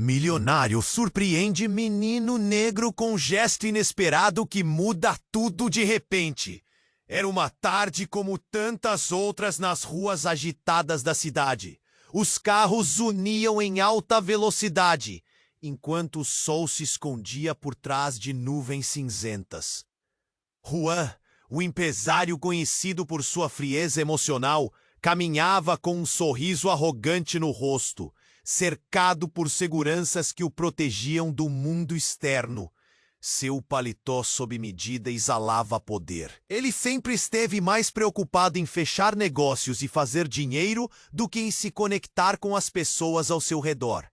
Milionário surpreende menino negro com gesto inesperado que muda tudo de repente. Era uma tarde como tantas outras nas ruas agitadas da cidade. Os carros uniam em alta velocidade, enquanto o sol se escondia por trás de nuvens cinzentas. Juan, o empresário conhecido por sua frieza emocional, caminhava com um sorriso arrogante no rosto, cercado por seguranças que o protegiam do mundo externo. Seu paletó sob medida exalava poder. Ele sempre esteve mais preocupado em fechar negócios e fazer dinheiro do que em se conectar com as pessoas ao seu redor.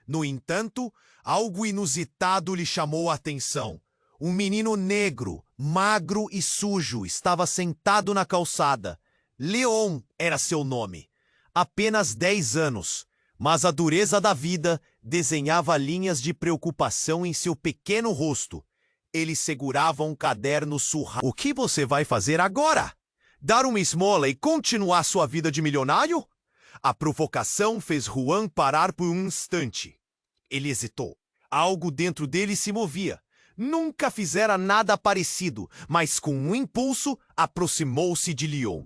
No entanto, algo inusitado lhe chamou a atenção. Um menino negro, magro e sujo estava sentado na calçada. Leon era seu nome. Apenas 10 anos, mas a dureza da vida desenhava linhas de preocupação em seu pequeno rosto. Ele segurava um caderno surrado. O que você vai fazer agora? Dar uma esmola e continuar sua vida de milionário? A provocação fez Juan parar por um instante. Ele hesitou. Algo dentro dele se movia. Nunca fizera nada parecido, mas com um impulso aproximou-se de Leon.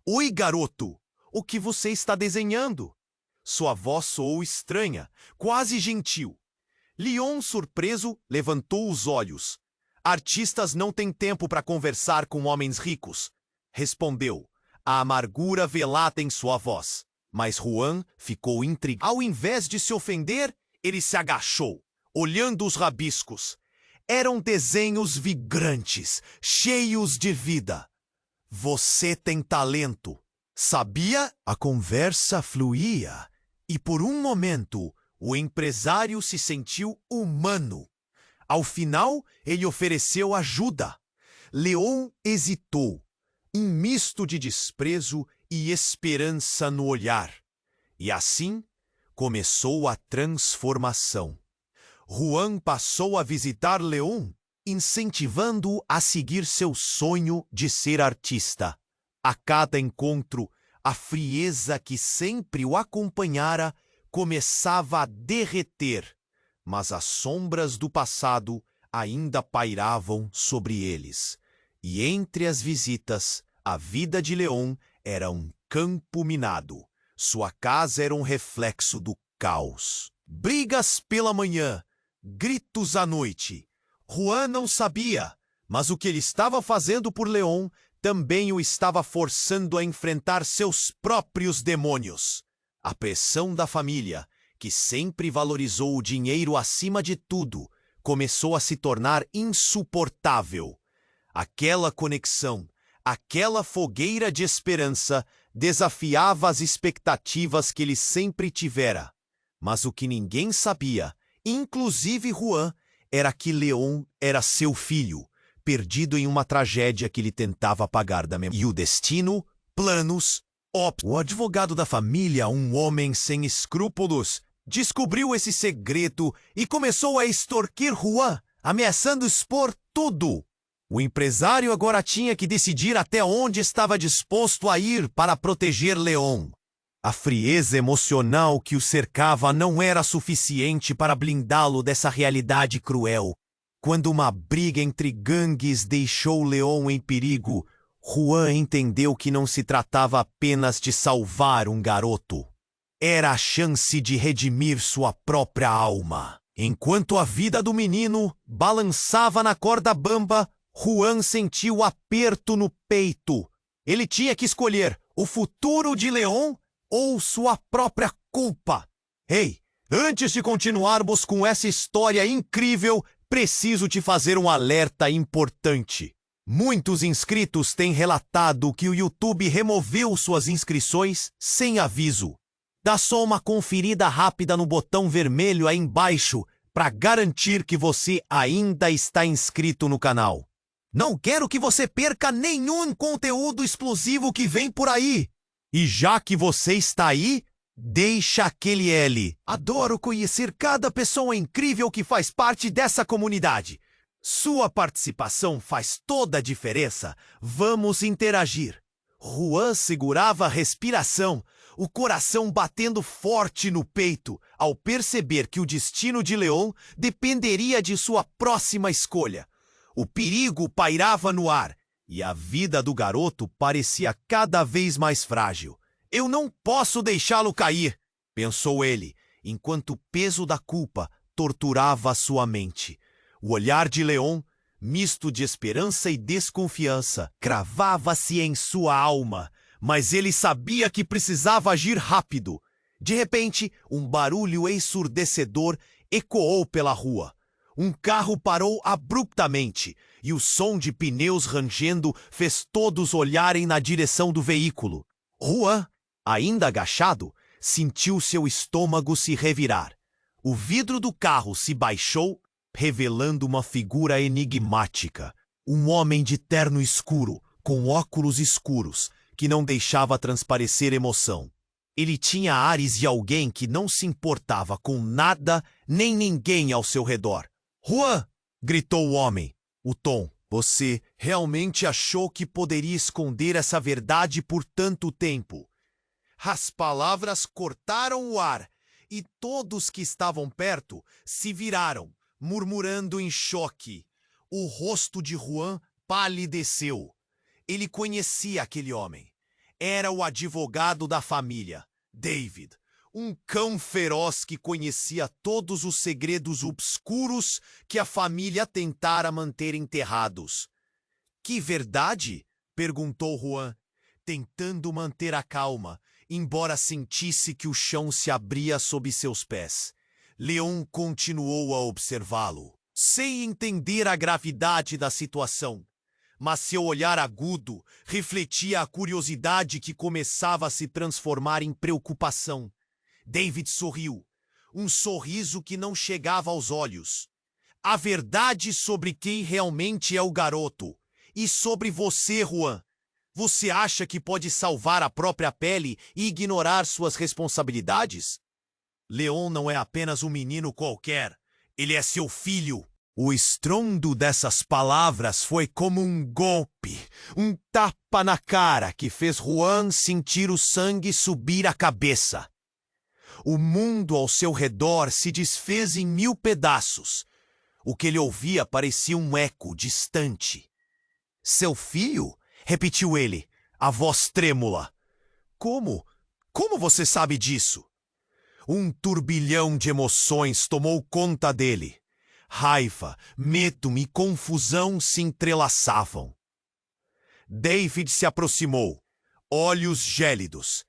Oi, garoto, o que você está desenhando? Sua voz soou estranha, quase gentil. Leon, surpreso, levantou os olhos. Artistas não têm tempo para conversar com homens ricos, respondeu, a amargura velada em sua voz. Mas Juan ficou intrigado. Ao invés de se ofender, ele se agachou, olhando os rabiscos. Eram desenhos vibrantes, cheios de vida. Você tem talento, sabia? A conversa fluía, e por um momento o empresário se sentiu humano. Ao final, ele ofereceu ajuda. Leon hesitou, um misto de desprezo e esperança no olhar. E assim começou a transformação. Juan passou a visitar Leon, incentivando-o a seguir seu sonho de ser artista. A cada encontro, a frieza que sempre o acompanhara começava a derreter, mas as sombras do passado ainda pairavam sobre eles. E entre as visitas, a vida de Leon era um campo minado. Sua casa era um reflexo do caos. Brigas pela manhã, gritos à noite. Juan não sabia, mas o que ele estava fazendo por Leon também o estava forçando a enfrentar seus próprios demônios. A pressão da família, que sempre valorizou o dinheiro acima de tudo, começou a se tornar insuportável. Aquela conexão, aquela fogueira de esperança desafiava as expectativas que ele sempre tivera. Mas o que ninguém sabia, inclusive Juan, era que Leon era seu filho, perdido em uma tragédia que ele tentava apagar da memória. E o destino, planos, o advogado da família, um homem sem escrúpulos, descobriu esse segredo e começou a extorquir Juan, ameaçando expor tudo. O empresário agora tinha que decidir até onde estava disposto a ir para proteger Leon. A frieza emocional que o cercava não era suficiente para blindá-lo dessa realidade cruel. Quando uma briga entre gangues deixou Leon em perigo, Juan entendeu que não se tratava apenas de salvar um garoto. Era a chance de redimir sua própria alma. Enquanto a vida do menino balançava na corda bamba, Juan sentiu o aperto no peito. Ele tinha que escolher o futuro de Leon ou sua própria culpa. Ei, antes de continuarmos com essa história incrível, preciso te fazer um alerta importante. Muitos inscritos têm relatado que o YouTube removeu suas inscrições sem aviso. Dá só uma conferida rápida no botão vermelho aí embaixo para garantir que você ainda está inscrito no canal. Não quero que você perca nenhum conteúdo exclusivo que vem por aí. E já que você está aí, deixa aquele L. Adoro conhecer cada pessoa incrível que faz parte dessa comunidade. Sua participação faz toda a diferença. Vamos interagir. Juan segurava a respiração, o coração batendo forte no peito ao perceber que o destino de Leon dependeria de sua próxima escolha. O perigo pairava no ar e a vida do garoto parecia cada vez mais frágil. Eu não posso deixá-lo cair, pensou ele, enquanto o peso da culpa torturava sua mente. O olhar de Leon, misto de esperança e desconfiança, cravava-se em sua alma, mas ele sabia que precisava agir rápido. De repente, um barulho ensurdecedor ecoou pela rua. Um carro parou abruptamente e o som de pneus rangendo fez todos olharem na direção do veículo. Juan, ainda agachado, sentiu seu estômago se revirar. O vidro do carro se baixou, revelando uma figura enigmática. Um homem de terno escuro, com óculos escuros, que não deixava transparecer emoção. Ele tinha ares de alguém que não se importava com nada nem ninguém ao seu redor. "Juan!" gritou o homem. O tom. "Você realmente achou que poderia esconder essa verdade por tanto tempo?" As palavras cortaram o ar e todos que estavam perto se viraram, murmurando em choque. O rosto de Juan palideceu. Ele conhecia aquele homem. Era o advogado da família, David, um cão feroz que conhecia todos os segredos obscuros que a família tentara manter enterrados. "Que verdade?" perguntou Juan, tentando manter a calma, embora sentisse que o chão se abria sob seus pés. Leon continuou a observá-lo, sem entender a gravidade da situação. Mas seu olhar agudo refletia a curiosidade que começava a se transformar em preocupação. David sorriu, um sorriso que não chegava aos olhos. "A verdade sobre quem realmente é o garoto. E sobre você, Juan. Você acha que pode salvar a própria pele e ignorar suas responsabilidades? Leon não é apenas um menino qualquer. Ele é seu filho." O estrondo dessas palavras foi como um golpe, um tapa na cara que fez Juan sentir o sangue subir à cabeça. O mundo ao seu redor se desfez em 1000 pedaços. O que ele ouvia parecia um eco distante. "Seu filho?" repetiu ele, a voz trêmula. Como? Como você sabe disso?" Um turbilhão de emoções tomou conta dele. Raiva, medo e confusão se entrelaçavam. David se aproximou, olhos gélidos.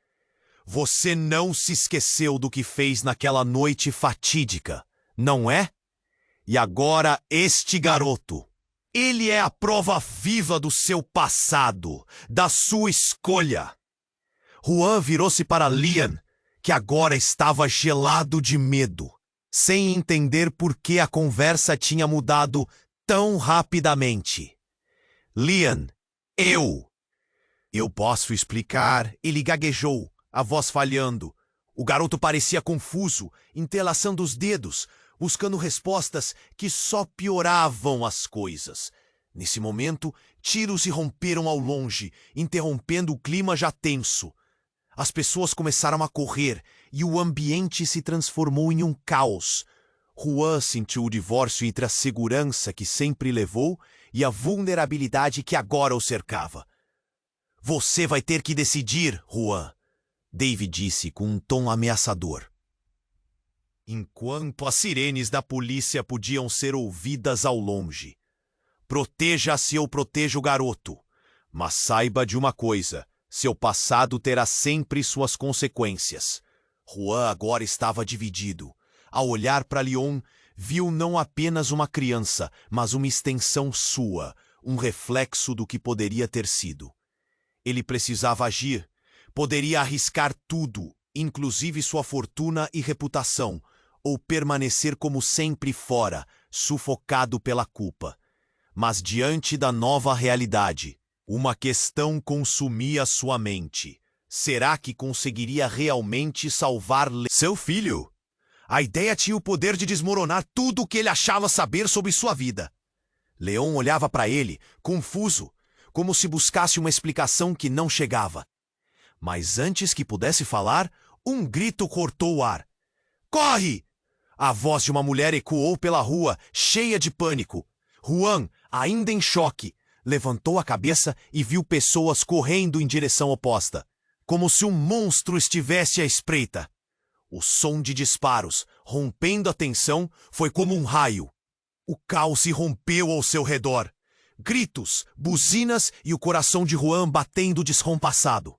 "Você não se esqueceu do que fez naquela noite fatídica, não é? E agora este garoto. Ele é a prova viva do seu passado, da sua escolha." Juan virou-se para Lian, que agora estava gelado de medo, sem entender por que a conversa tinha mudado tão rapidamente. "Lian, eu posso explicar." Ele gaguejou, a voz falhando. O garoto parecia confuso, entrelaçando os dedos, buscando respostas que só pioravam as coisas. Nesse momento, tiros se romperam ao longe, interrompendo o clima já tenso. As pessoas começaram a correr e o ambiente se transformou em um caos. Juan sentiu o divórcio entre a segurança que sempre levou e a vulnerabilidade que agora o cercava. "Você vai ter que decidir, Juan," David disse com um tom ameaçador. Enquanto as sirenes da polícia podiam ser ouvidas ao longe. "Proteja-se ou proteja o garoto. Mas saiba de uma coisa, seu passado terá sempre suas consequências." Juan agora estava dividido. Ao olhar para Leon, viu não apenas uma criança, mas uma extensão sua, um reflexo do que poderia ter sido. Ele precisava agir. Poderia arriscar tudo, inclusive sua fortuna e reputação, ou permanecer como sempre fora, sufocado pela culpa. Mas diante da nova realidade, uma questão consumia sua mente. Será que conseguiria realmente salvar seu filho? A ideia tinha o poder de desmoronar tudo o que ele achava saber sobre sua vida. Leon olhava para ele, confuso, como se buscasse uma explicação que não chegava. Mas antes que pudesse falar, um grito cortou o ar. Corre! A voz de uma mulher ecoou pela rua, cheia de pânico. Juan, ainda em choque, levantou a cabeça e viu pessoas correndo em direção oposta, como se um monstro estivesse à espreita. O som de disparos, rompendo a tensão, foi como um raio. O caos se rompeu ao seu redor. Gritos, buzinas e o coração de Juan batendo descompassado.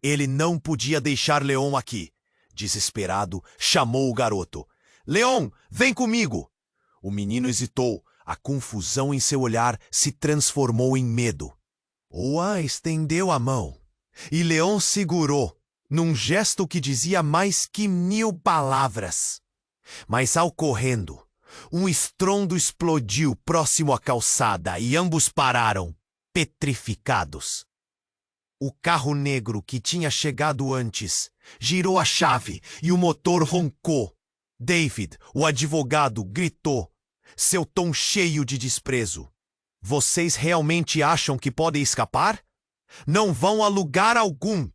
Ele não podia deixar Leon aqui. Desesperado, chamou o garoto. Leon, vem comigo! O menino hesitou. A confusão em seu olhar se transformou em medo. Juan estendeu a mão e Leon segurou, num gesto que dizia mais que 1000 palavras. Mas ao correndo, um estrondo explodiu próximo à calçada e ambos pararam, petrificados. O carro negro que tinha chegado antes girou a chave e o motor roncou. David, o advogado, gritou, seu tom cheio de desprezo. Vocês realmente acham que podem escapar? Não vão a lugar algum!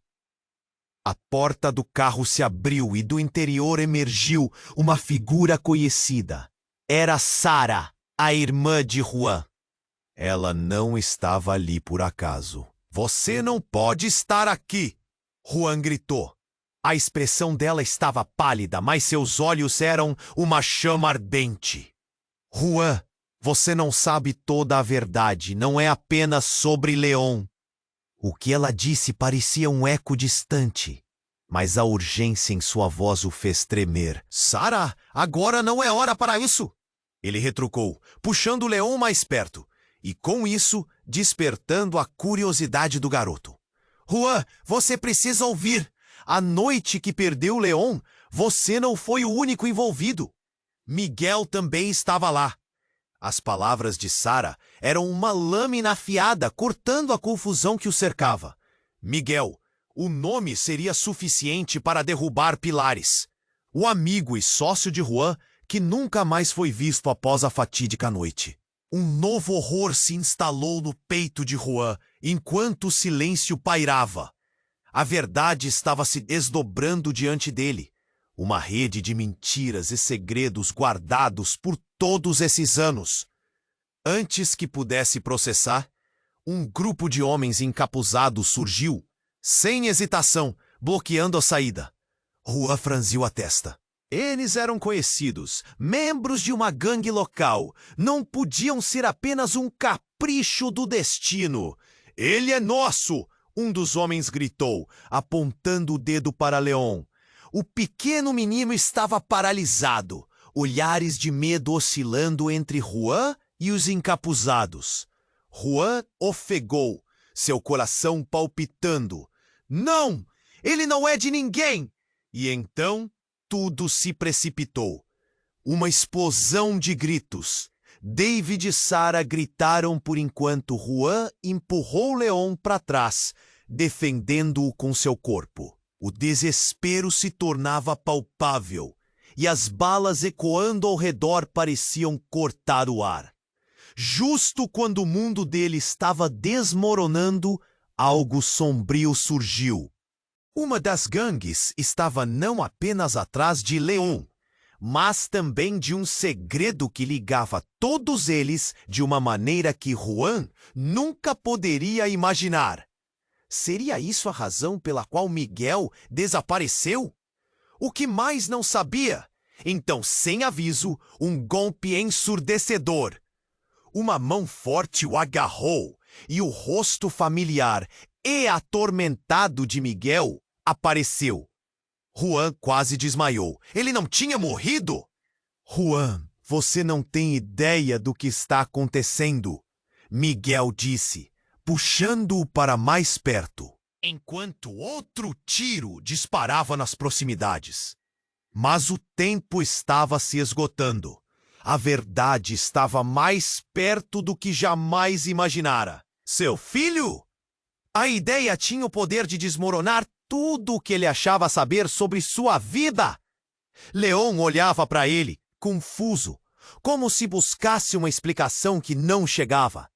A porta do carro se abriu e do interior emergiu uma figura conhecida. Era Sarah, a irmã de Juan. Ela não estava ali por acaso. Você não pode estar aqui! Juan gritou. A expressão dela estava pálida, mas seus olhos eram uma chama ardente. Juan, você não sabe toda a verdade, não é apenas sobre Leon. O que ela disse parecia um eco distante, mas a urgência em sua voz o fez tremer. Sarah, agora não é hora para isso! Ele retrucou, puxando Leon mais perto, e com isso despertando a curiosidade do garoto. Juan, você precisa ouvir! A noite que perdeu Leon, você não foi o único envolvido. Miguel também estava lá. As palavras de Sarah eram uma lâmina afiada cortando a confusão que o cercava. Miguel, o nome seria suficiente para derrubar pilares. O amigo e sócio de Juan, que nunca mais foi visto após a fatídica noite. Um novo horror se instalou no peito de Juan, enquanto o silêncio pairava. A verdade estava se desdobrando diante dele. Uma rede de mentiras e segredos guardados por todos esses anos. Antes que pudesse processar, um grupo de homens encapuzados surgiu, sem hesitação, bloqueando a saída. Juan franziu a testa. Eles eram conhecidos, membros de uma gangue local. Não podiam ser apenas um capricho do destino. Ele é nosso! Um dos homens gritou, apontando o dedo para Leon. O pequeno menino estava paralisado, olhares de medo oscilando entre Juan e os encapuzados. Juan ofegou, seu coração palpitando. Não! Ele não é de ninguém! E então tudo se precipitou. Uma explosão de gritos. David e Sarah gritaram por enquanto Juan empurrou Leon para trás, defendendo-o com seu corpo. O desespero se tornava palpável, e as balas ecoando ao redor pareciam cortar o ar. Justo quando o mundo dele estava desmoronando, algo sombrio surgiu. Uma das gangues estava não apenas atrás de Leon, mas também de um segredo que ligava todos eles de uma maneira que Juan nunca poderia imaginar. Seria isso a razão pela qual Miguel desapareceu? O que mais não sabia? Então, sem aviso, um golpe ensurdecedor. Uma mão forte o agarrou e o rosto familiar e atormentado de Miguel apareceu. Juan quase desmaiou. Ele não tinha morrido? Juan, você não tem ideia do que está acontecendo, Miguel disse, puxando-o para mais perto, enquanto outro tiro disparava nas proximidades. Mas o tempo estava se esgotando. A verdade estava mais perto do que jamais imaginara. Seu filho? A ideia tinha o poder de desmoronar tudo o que ele achava saber sobre sua vida. Leon olhava para ele, confuso, como se buscasse uma explicação que não chegava.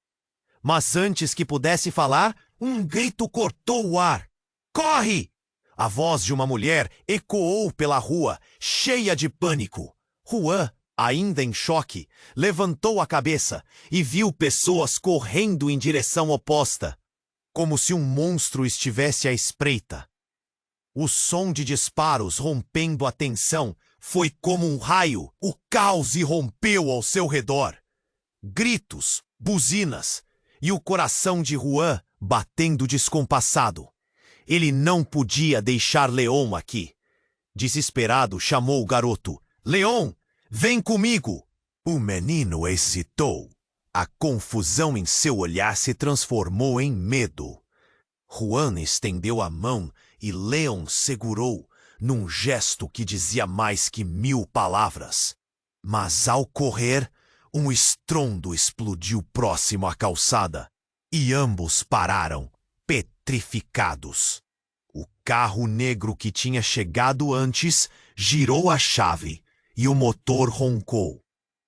Mas antes que pudesse falar, um grito cortou o ar. Corre! A voz de uma mulher ecoou pela rua, cheia de pânico. Juan, ainda em choque, levantou a cabeça e viu pessoas correndo em direção oposta, como se um monstro estivesse à espreita. O som de disparos rompendo a tensão foi como um raio. O caos irrompeu ao seu redor. Gritos, buzinas e o coração de Juan batendo descompassado. Ele não podia deixar Leon aqui. Desesperado, chamou o garoto. Leon, vem comigo! O menino hesitou. A confusão em seu olhar se transformou em medo. Juan estendeu a mão e Leon segurou, num gesto que dizia mais que 1000 palavras. Mas ao correr, um estrondo explodiu próximo à calçada e ambos pararam, petrificados. O carro negro que tinha chegado antes girou a chave e o motor roncou.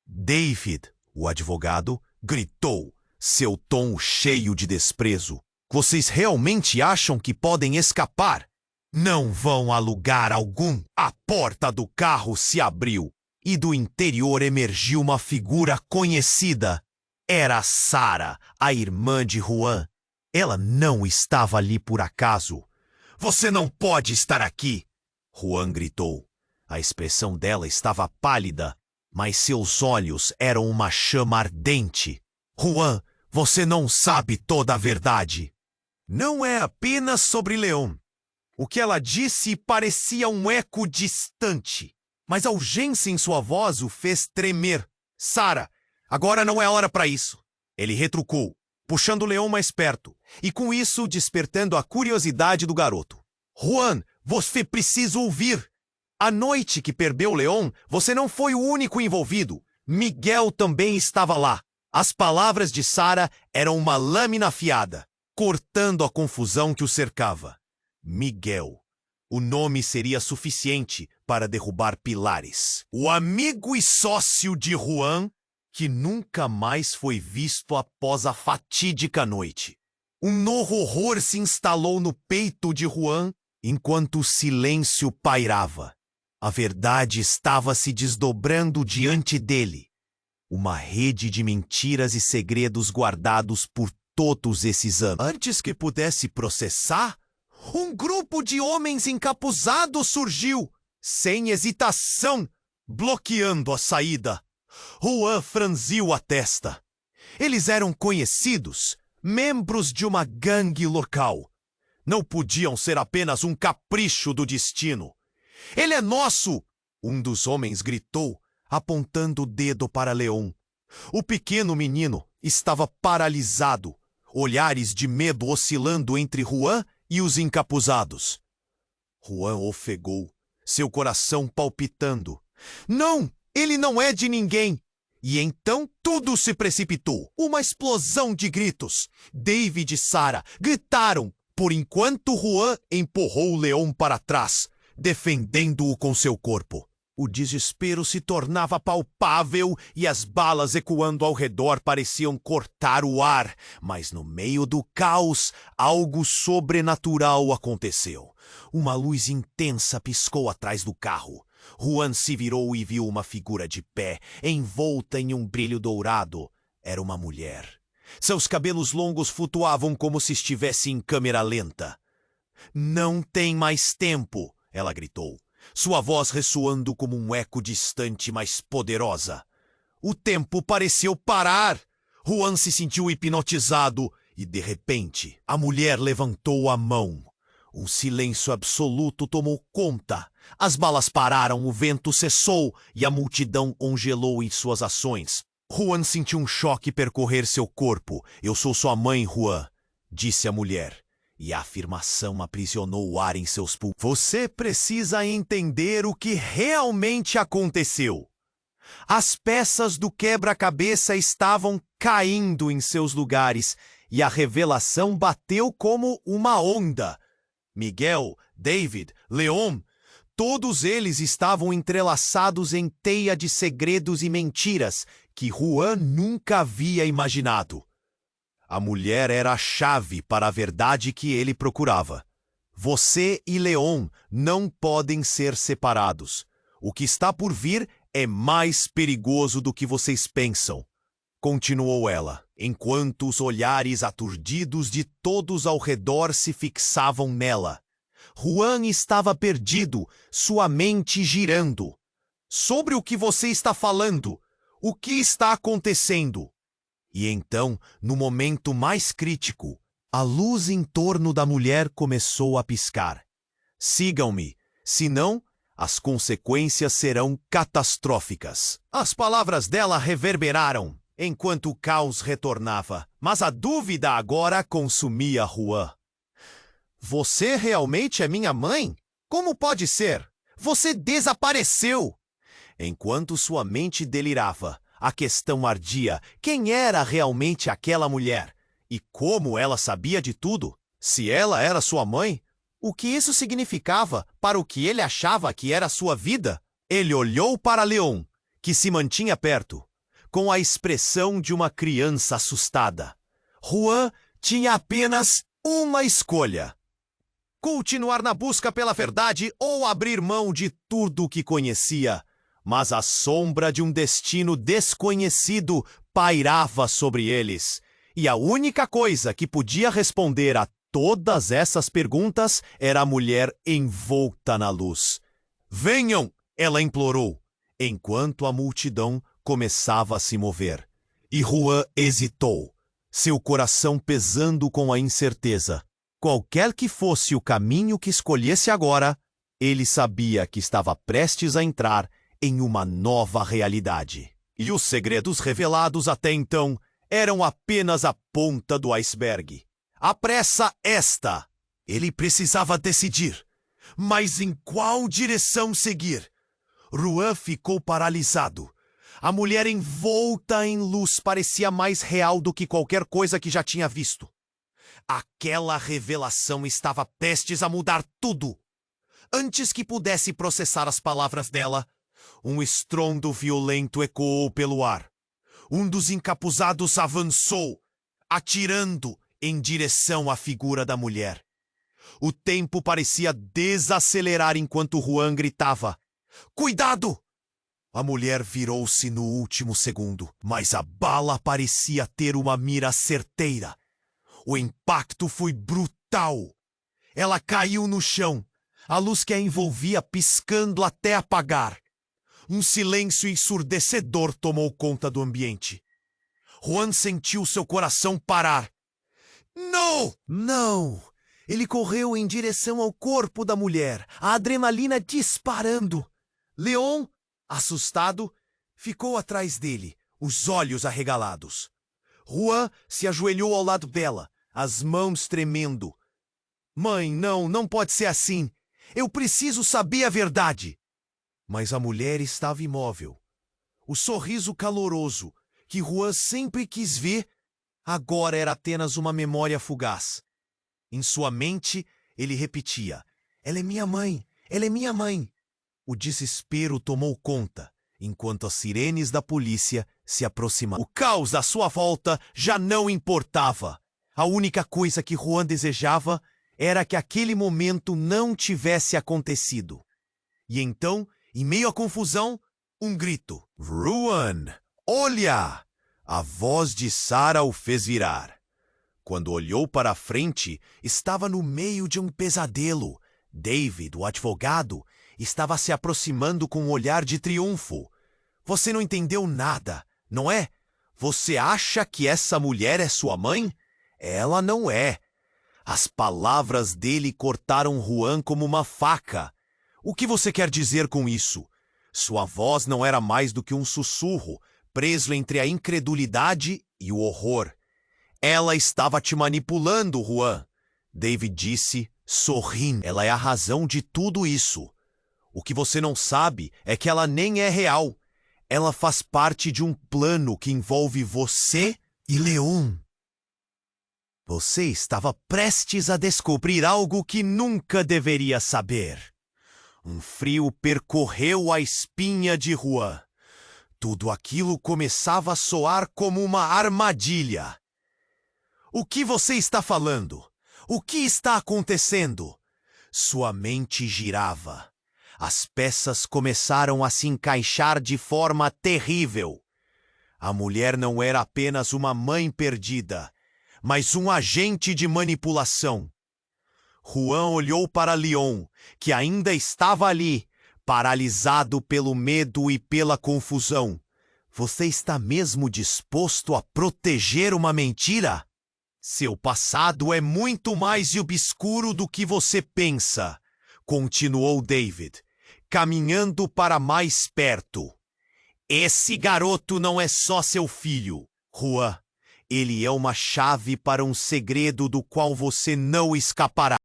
David, o advogado, gritou, seu tom cheio de desprezo. Vocês realmente acham que podem escapar? Não vão a lugar algum. A porta do carro se abriu e do interior emergiu uma figura conhecida. Era Sarah, a irmã de Juan. Ela não estava ali por acaso. Você não pode estar aqui! Juan gritou. A expressão dela estava pálida, mas seus olhos eram uma chama ardente. Juan, você não sabe toda a verdade. Não é apenas sobre Leon. O que ela disse parecia um eco distante, mas a urgência em sua voz o fez tremer. Sarah, agora não é hora para isso. Ele retrucou, puxando Leon mais perto, e com isso despertando a curiosidade do garoto. Juan, você precisa ouvir. A noite que perdeu Leon, você não foi o único envolvido. Miguel também estava lá. As palavras de Sarah eram uma lâmina afiada, cortando a confusão que o cercava. Miguel. O nome seria suficiente para derrubar pilares. O amigo e sócio de Juan, que nunca mais foi visto após a fatídica noite. Um novo horror se instalou no peito de Juan enquanto o silêncio pairava. A verdade estava se desdobrando diante dele. Uma rede de mentiras e segredos guardados por todos esses anos. Antes que pudesse processar, um grupo de homens encapuzados surgiu, sem hesitação, bloqueando a saída. Juan franziu a testa. Eles eram conhecidos, membros de uma gangue local. Não podiam ser apenas um capricho do destino. Ele é nosso! Um dos homens gritou, apontando o dedo para Leon. O pequeno menino estava paralisado, olhares de medo oscilando entre Juan e os encapuzados. Juan ofegou, seu coração palpitando. Não! Ele não é de ninguém! E então tudo se precipitou. Uma explosão de gritos. David e Sarah gritaram, por enquanto Juan empurrou Leon para trás, defendendo-o com seu corpo. O desespero se tornava palpável e as balas ecoando ao redor pareciam cortar o ar. Mas no meio do caos, algo sobrenatural aconteceu. Uma luz intensa piscou atrás do carro. Juan se virou e viu uma figura de pé, envolta em um brilho dourado. Era uma mulher. Seus cabelos longos flutuavam como se estivesse em câmera lenta. Não tem mais tempo, ela gritou, sua voz ressoando como um eco distante, mas poderosa. O tempo pareceu parar. Juan se sentiu hipnotizado e, de repente, a mulher levantou a mão. Um silêncio absoluto tomou conta. As balas pararam, o vento cessou e a multidão congelou em suas ações. Juan sentiu um choque percorrer seu corpo. Eu sou sua mãe, Juan, disse a mulher. E a afirmação aprisionou o ar em seus pulmões. Você precisa entender o que realmente aconteceu. As peças do quebra-cabeça estavam caindo em seus lugares e a revelação bateu como uma onda. Miguel, David, Leon, todos eles estavam entrelaçados em teia de segredos e mentiras que Juan nunca havia imaginado. A mulher era a chave para a verdade que ele procurava. Você e Leon não podem ser separados. O que está por vir é mais perigoso do que vocês pensam. Continuou ela, enquanto os olhares aturdidos de todos ao redor se fixavam nela. Juan estava perdido, sua mente girando. Sobre o que você está falando? O que está acontecendo? E então, no momento mais crítico, a luz em torno da mulher começou a piscar. Sigam-me, senão as consequências serão catastróficas. As palavras dela reverberaram enquanto o caos retornava, mas a dúvida agora consumia Juan. Você realmente é minha mãe? Como pode ser? Você desapareceu! Enquanto sua mente delirava, a questão ardia. Quem era realmente aquela mulher? E como ela sabia de tudo? Se ela era sua mãe, o que isso significava para o que ele achava que era sua vida? Ele olhou para Leon, que se mantinha perto, com a expressão de uma criança assustada. Juan tinha apenas uma escolha: continuar na busca pela verdade ou abrir mão de tudo o que conhecia. Mas a sombra de um destino desconhecido pairava sobre eles. E a única coisa que podia responder a todas essas perguntas era a mulher envolta na luz. Venham! Ela implorou, enquanto a multidão começava a se mover. E Juan hesitou, seu coração pesando com a incerteza. Qualquer que fosse o caminho que escolhesse agora, ele sabia que estava prestes a entrar em uma nova realidade. E os segredos revelados até então eram apenas a ponta do iceberg. A pressa esta! Ele precisava decidir. Mas em qual direção seguir? Juan ficou paralisado. A mulher envolta em luz parecia mais real do que qualquer coisa que já tinha visto. Aquela revelação estava prestes a mudar tudo. Antes que pudesse processar as palavras dela, um estrondo violento ecoou pelo ar. Um dos encapuzados avançou, atirando em direção à figura da mulher. O tempo parecia desacelerar enquanto Juan gritava: "Cuidado!" A mulher virou-se no último segundo, mas a bala parecia ter uma mira certeira. O impacto foi brutal. Ela caiu no chão, a luz que a envolvia piscando até apagar. Um silêncio ensurdecedor tomou conta do ambiente. Juan sentiu seu coração parar. Não! Não! Ele correu em direção ao corpo da mulher, a adrenalina disparando. Leon, assustado, ficou atrás dele, os olhos arregalados. Juan se ajoelhou ao lado dela, as mãos tremendo. Mãe, não pode ser assim. Eu preciso saber a verdade. Mas a mulher estava imóvel. O sorriso caloroso, que Juan sempre quis ver, agora era apenas uma memória fugaz. Em sua mente, ele repetia: "Ela é minha mãe, ela é minha mãe." O desespero tomou conta, enquanto as sirenes da polícia se aproximavam. O caos à sua volta já não importava. A única coisa que Juan desejava era que aquele momento não tivesse acontecido. E então, em meio à confusão, um grito. "Juan, olha!" A voz de Sarah o fez virar. Quando olhou para a frente, estava no meio de um pesadelo. David, o advogado, estava se aproximando com um olhar de triunfo. "Você não entendeu nada, não é? Você acha que essa mulher é sua mãe? Ela não é." As palavras dele cortaram Juan como uma faca. "O que você quer dizer com isso?" Sua voz não era mais do que um sussurro, preso entre a incredulidade e o horror. "Ela estava te manipulando, Juan." David disse, sorrindo. "Ela é a razão de tudo isso. O que você não sabe é que ela nem é real. Ela faz parte de um plano que envolve você e Leon." Você estava prestes a descobrir algo que nunca deveria saber. Um frio percorreu a espinha de Juan. Tudo aquilo começava a soar como uma armadilha. "O que você está falando? O que está acontecendo?" Sua mente girava. As peças começaram a se encaixar de forma terrível. A mulher não era apenas uma mãe perdida, mas um agente de manipulação. Juan olhou para Leon, que ainda estava ali, paralisado pelo medo e pela confusão. Você está mesmo disposto a proteger uma mentira? Seu passado é muito mais obscuro do que você pensa, continuou David, caminhando para mais perto. Esse garoto não é só seu filho, Juan. Ele é uma chave para um segredo do qual você não escapará.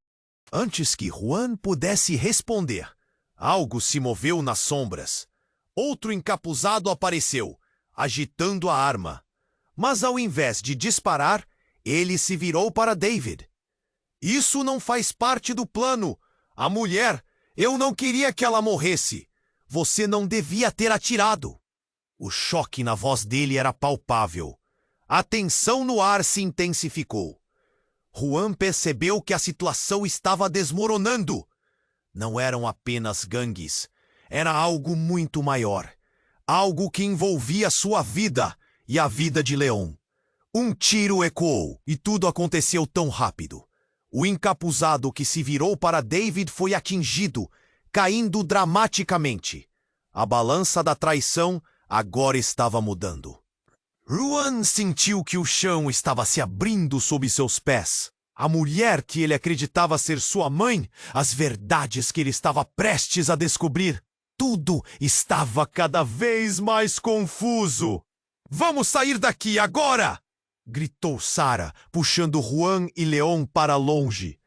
Antes que Juan pudesse responder, algo se moveu nas sombras. Outro encapuzado apareceu, agitando a arma. Mas ao invés de disparar, ele se virou para David. Isso não faz parte do plano. A mulher, eu não queria que ela morresse. Você não devia ter atirado. O choque na voz dele era palpável. A tensão no ar se intensificou. Juan percebeu que a situação estava desmoronando. Não eram apenas gangues. Era algo muito maior. Algo que envolvia sua vida e a vida de Leon. Um tiro ecoou e tudo aconteceu tão rápido. O encapuzado que se virou para David foi atingido, caindo dramaticamente. A balança da traição agora estava mudando. Juan sentiu que o chão estava se abrindo sob seus pés. A mulher que ele acreditava ser sua mãe, as verdades que ele estava prestes a descobrir. Tudo estava cada vez mais confuso. Vamos sair daqui agora! Gritou Sarah, puxando Juan e Leon para longe.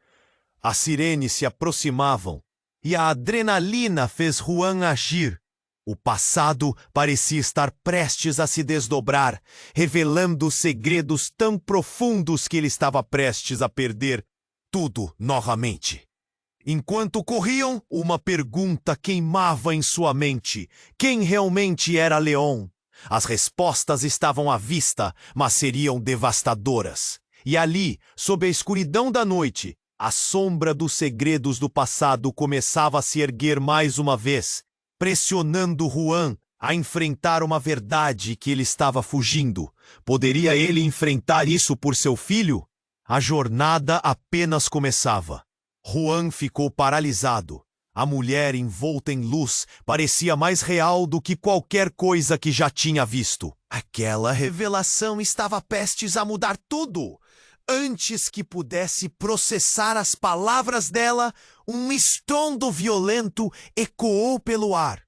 As sirenes se aproximavam e a adrenalina fez Juan agir. O passado parecia estar prestes a se desdobrar, revelando segredos tão profundos que ele estava prestes a perder tudo novamente. Enquanto corriam, uma pergunta queimava em sua mente. Quem realmente era Leon? As respostas estavam à vista, mas seriam devastadoras. E ali, sob a escuridão da noite, a sombra dos segredos do passado começava a se erguer mais uma vez, pressionando Juan a enfrentar uma verdade que ele estava fugindo. Poderia ele enfrentar isso por seu filho? A jornada apenas começava. Juan ficou paralisado. A mulher envolta em luz parecia mais real do que qualquer coisa que já tinha visto. Aquela revelação estava prestes a mudar tudo. Antes que pudesse processar as palavras dela, um estrondo violento ecoou pelo ar.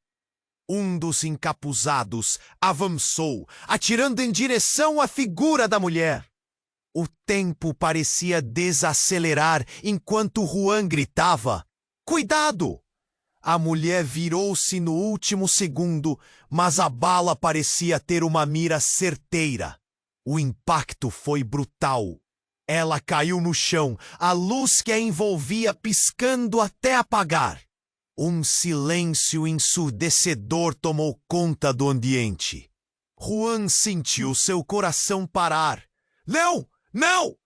Um dos encapuzados avançou, atirando em direção à figura da mulher. O tempo parecia desacelerar enquanto Juan gritava: "Cuidado!" A mulher virou-se no último segundo, mas a bala parecia ter uma mira certeira. O impacto foi brutal. Ela caiu no chão, a luz que a envolvia piscando até apagar. Um silêncio ensurdecedor tomou conta do ambiente. Juan sentiu seu coração parar. "Não! Não!"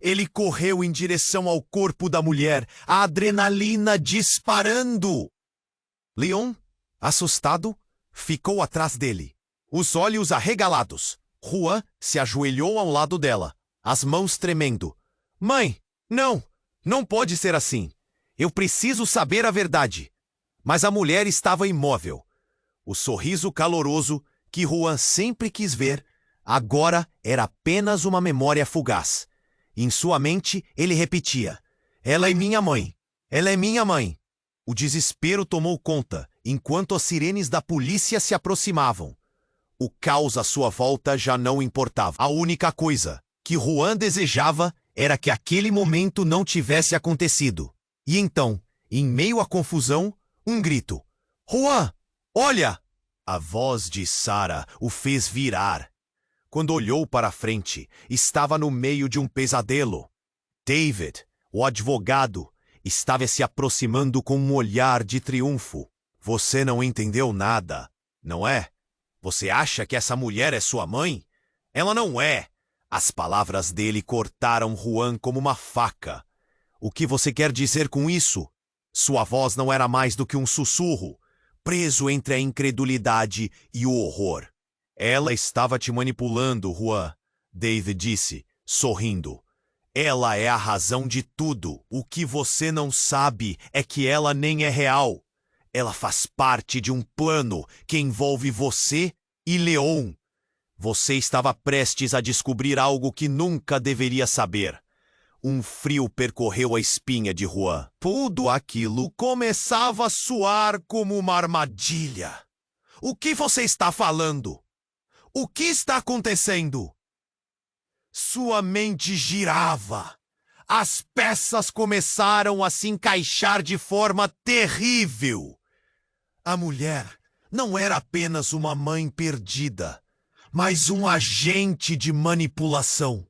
Ele correu em direção ao corpo da mulher, a adrenalina disparando. Leon, assustado, ficou atrás dele, os olhos arregalados. Juan se ajoelhou ao lado dela, as mãos tremendo. "Mãe, não! Não pode ser assim. Eu preciso saber a verdade." Mas a mulher estava imóvel. O sorriso caloroso que Juan sempre quis ver, agora era apenas uma memória fugaz. Em sua mente, ele repetia: "Ela é minha mãe. Ela é minha mãe." O desespero tomou conta, enquanto as sirenes da polícia se aproximavam. O caos à sua volta já não importava. A única coisa que Juan desejava era que aquele momento não tivesse acontecido. E então, em meio à confusão, um grito: "Juan, olha!" A voz de Sarah o fez virar. Quando olhou para a frente, estava no meio de um pesadelo. David, o advogado, estava se aproximando com um olhar de triunfo. "Você não entendeu nada, não é? Você acha que essa mulher é sua mãe? Ela não é." As palavras dele cortaram Juan como uma faca. "O que você quer dizer com isso?" Sua voz não era mais do que um sussurro, preso entre a incredulidade e o horror. Ela estava te manipulando, Juan, David disse, sorrindo. Ela é a razão de tudo. O que você não sabe é que ela nem é real. Ela faz parte de um plano que envolve você e Leon. Você estava prestes a descobrir algo que nunca deveria saber. Um frio percorreu a espinha de Juan. Tudo aquilo começava a soar como uma armadilha. O que você está falando? O que está acontecendo? Sua mente girava. As peças começaram a se encaixar de forma terrível. A mulher não era apenas uma mãe perdida, mas um agente de manipulação.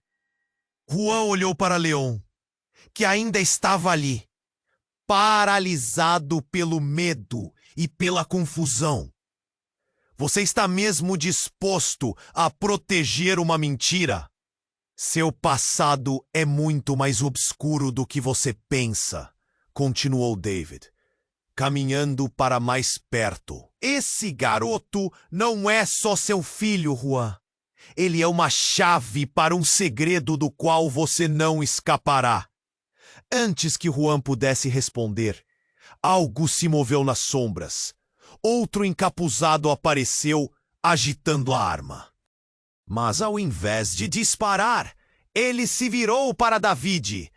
Juan olhou para Leon, que ainda estava ali, paralisado pelo medo e pela confusão. Você está mesmo disposto a proteger uma mentira? Seu passado é muito mais obscuro do que você pensa, continuou David, caminhando para mais perto. Esse garoto não é só seu filho, Juan. Ele é uma chave para um segredo do qual você não escapará. Antes que Juan pudesse responder, algo se moveu nas sombras. Outro encapuzado apareceu, agitando a arma. Mas ao invés de disparar, ele se virou para David.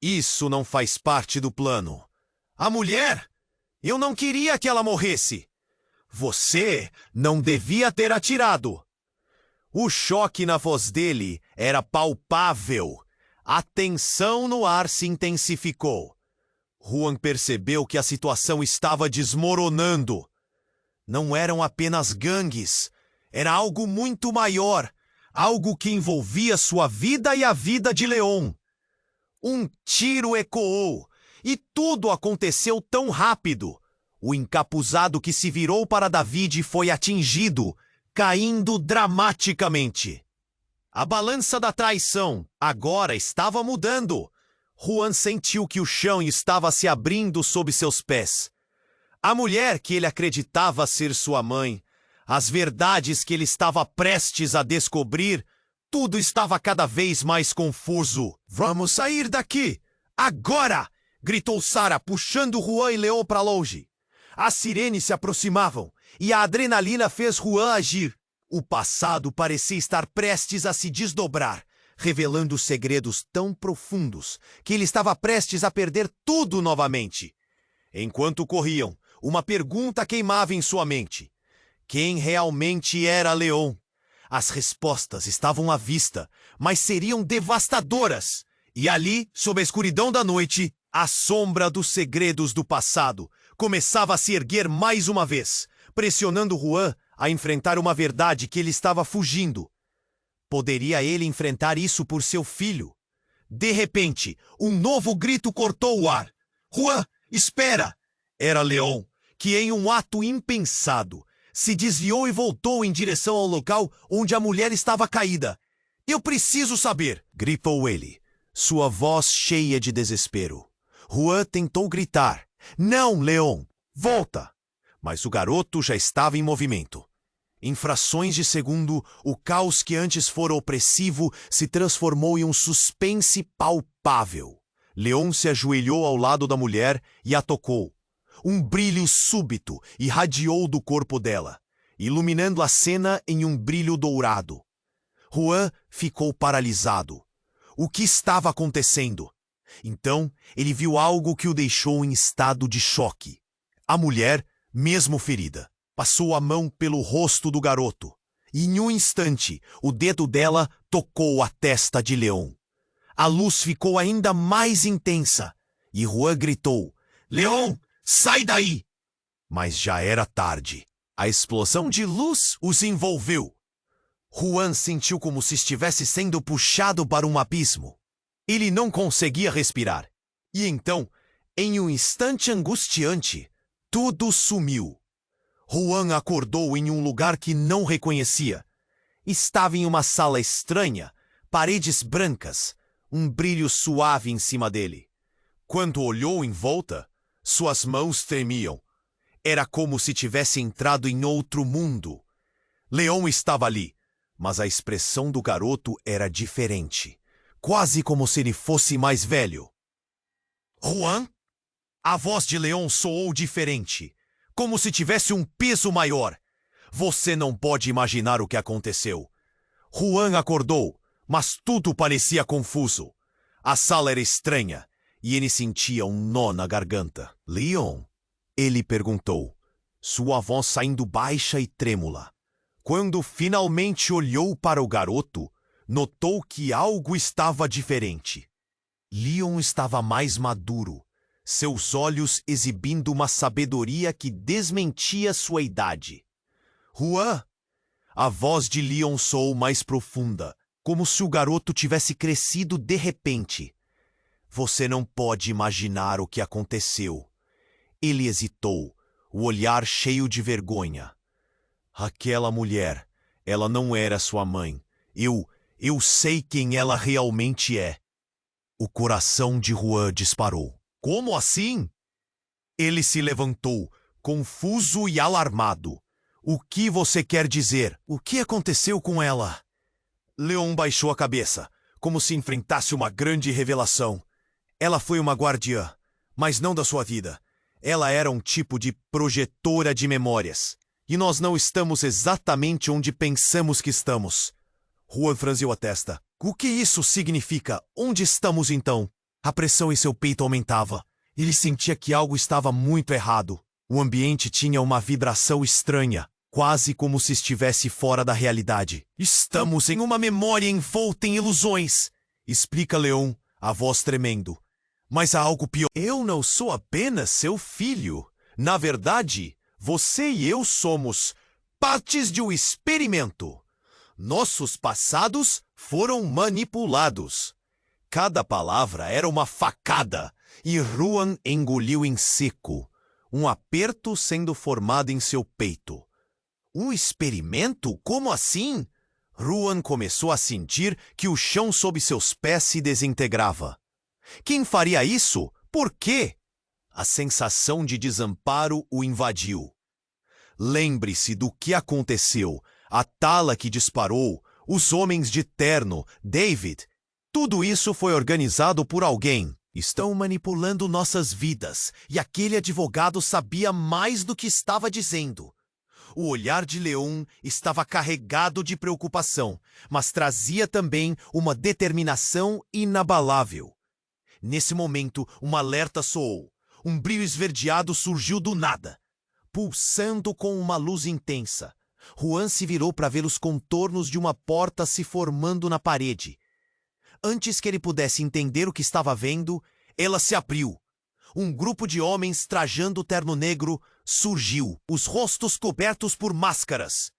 Isso não faz parte do plano. A mulher? Eu não queria que ela morresse. Você não devia ter atirado. O choque na voz dele era palpável. A tensão no ar se intensificou. Juan percebeu que a situação estava desmoronando. Não eram apenas gangues. Era algo muito maior. Algo que envolvia sua vida e a vida de Leon. Um tiro ecoou. E tudo aconteceu tão rápido. O encapuzado que se virou para David foi atingido, caindo dramaticamente. A balança da traição agora estava mudando. Juan sentiu que o chão estava se abrindo sob seus pés. A mulher que ele acreditava ser sua mãe, as verdades que ele estava prestes a descobrir, tudo estava cada vez mais confuso. Vamos sair daqui! Agora! Gritou Sarah, puxando Juan e Leon para longe. As sirenes se aproximavam e a adrenalina fez Juan agir. O passado parecia estar prestes a se desdobrar, revelando segredos tão profundos que ele estava prestes a perder tudo novamente. Enquanto corriam, uma pergunta queimava em sua mente. Quem realmente era Leon? As respostas estavam à vista, mas seriam devastadoras. E ali, sob a escuridão da noite, a sombra dos segredos do passado começava a se erguer mais uma vez, pressionando Juan a enfrentar uma verdade que ele estava fugindo. Poderia ele enfrentar isso por seu filho? De repente, um novo grito cortou o ar. Juan, espera! Era Leon, que em um ato impensado, se desviou e voltou em direção ao local onde a mulher estava caída. Eu preciso saber! Gritou ele, sua voz cheia de desespero. Juan tentou gritar. Não, Leon! Volta! Mas o garoto já estava em movimento. Em frações de segundo, o caos que antes fora opressivo se transformou em um suspense palpável. Leon se ajoelhou ao lado da mulher e a tocou. Um brilho súbito irradiou do corpo dela, iluminando a cena em um brilho dourado. Juan ficou paralisado. O que estava acontecendo? Então, ele viu algo que o deixou em estado de choque. A mulher, mesmo ferida, passou a mão pelo rosto do garoto. E em um instante, o dedo dela tocou a testa de Leon. A luz ficou ainda mais intensa. E Juan gritou, Leon, sai daí! Mas já era tarde. A explosão de luz os envolveu. Juan sentiu como se estivesse sendo puxado para um abismo. Ele não conseguia respirar. E então, em um instante angustiante, tudo sumiu. Juan acordou em um lugar que não reconhecia. Estava em uma sala estranha, paredes brancas, um brilho suave em cima dele. Quando olhou em volta, Suas mãos tremiam. Era como se tivesse entrado em outro mundo. Leon estava ali, mas a expressão do garoto era diferente. Quase como se ele fosse mais velho. Juan? A voz de Leon soou diferente, como se tivesse um peso maior. Você não pode imaginar o que aconteceu. Juan acordou, mas tudo parecia confuso. A sala era estranha, e ele sentia um nó na garganta. Leon? Ele perguntou, sua voz saindo baixa e trêmula. Quando finalmente olhou para o garoto, notou que algo estava diferente. Leon estava mais maduro, seus olhos exibindo uma sabedoria que desmentia sua idade. Juan? A voz de Leon soou mais profunda, como se o garoto tivesse crescido de repente. Você não pode imaginar o que aconteceu. Ele hesitou, o olhar cheio de vergonha. Aquela mulher, ela não era sua mãe. Eu sei quem ela realmente é. O coração de Juan disparou. Como assim? Ele se levantou, confuso e alarmado. O que você quer dizer? O que aconteceu com ela? Leon baixou a cabeça, como se enfrentasse uma grande revelação. Ela foi uma guardiã, mas não da sua vida. Ela era um tipo de projetora de memórias. E nós não estamos exatamente onde pensamos que estamos. Juan franziu a testa. O que isso significa? Onde estamos então? A pressão em seu peito aumentava. Ele sentia que algo estava muito errado. O ambiente tinha uma vibração estranha, quase como se estivesse fora da realidade. Estamos em uma memória envolta em ilusões, explica Leon, a voz tremendo. Mas há algo pior. Eu não sou apenas seu filho. Na verdade, você e eu somos partes de um experimento. Nossos passados foram manipulados. Cada palavra era uma facada, e Juan engoliu em seco, um aperto sendo formado em seu peito. Um experimento? Como assim? Juan começou a sentir que o chão sob seus pés se desintegrava. Quem faria isso? Por quê? A sensação de desamparo o invadiu. Lembre-se do que aconteceu, a tala que disparou, os homens de terno, David. Tudo isso foi organizado por alguém. Estão manipulando nossas vidas, e aquele advogado sabia mais do que estava dizendo. O olhar de Leon estava carregado de preocupação, mas trazia também uma determinação inabalável. Nesse momento, um alerta soou. Um brilho esverdeado surgiu do nada, pulsando com uma luz intensa. Juan se virou para ver os contornos de uma porta se formando na parede. Antes que ele pudesse entender o que estava vendo, ela se abriu. Um grupo de homens trajando terno negro surgiu, os rostos cobertos por máscaras.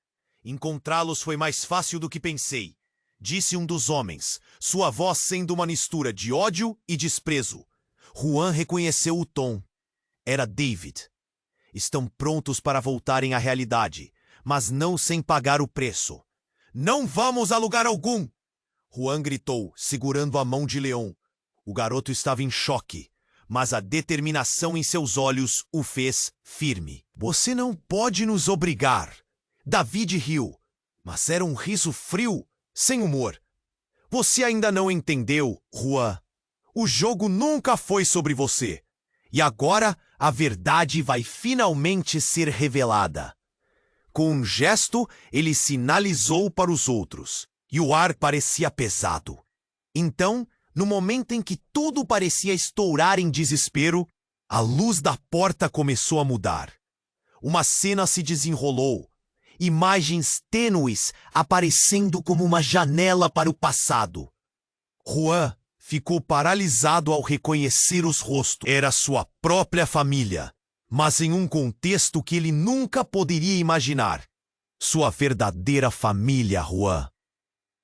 Encontrá-los foi mais fácil do que pensei, disse um dos homens, sua voz sendo uma mistura de ódio e desprezo. Juan reconheceu o tom. Era David. Estão prontos para voltarem à realidade, mas não sem pagar o preço. Não vamos a lugar algum! Juan gritou, segurando a mão de Leon. O garoto estava em choque, mas a determinação em seus olhos o fez firme. Você não pode nos obrigar. David riu, mas era um riso frio, sem humor. Você ainda não entendeu, Juan. O jogo nunca foi sobre você. E agora a verdade vai finalmente ser revelada. Com um gesto, ele sinalizou para os outros, e o ar parecia pesado. Então, no momento em que tudo parecia estourar em desespero, a luz da porta começou a mudar. Uma cena se desenrolou, imagens tênues aparecendo como uma janela para o passado. Juan ficou paralisado ao reconhecer os rostos. Era sua própria família, mas em um contexto que ele nunca poderia imaginar. Sua verdadeira família, Juan.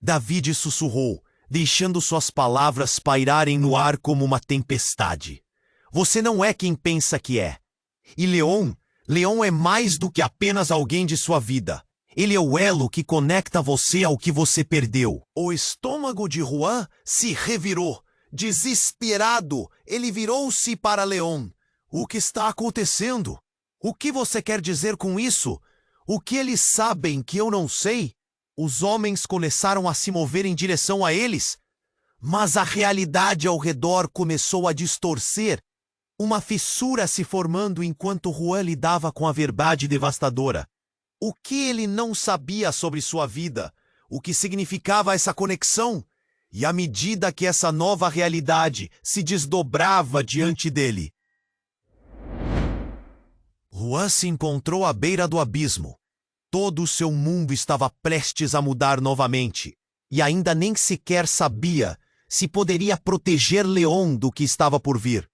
David sussurrou, deixando suas palavras pairarem no ar como uma tempestade. Você não é quem pensa que é. E Leon é mais do que apenas alguém de sua vida. Ele é o elo que conecta você ao que você perdeu. O estômago de Juan se revirou. Desesperado, ele virou-se para Leon. O que está acontecendo? O que você quer dizer com isso? O que eles sabem que eu não sei? Os homens começaram a se mover em direção a eles, mas a realidade ao redor começou a distorcer, uma fissura se formando enquanto Juan lidava com a verdade devastadora. O que ele não sabia sobre sua vida? O que significava essa conexão? E à medida que essa nova realidade se desdobrava diante dele, Juan se encontrou à beira do abismo. Todo o seu mundo estava prestes a mudar novamente, e ainda nem sequer sabia se poderia proteger Leon do que estava por vir.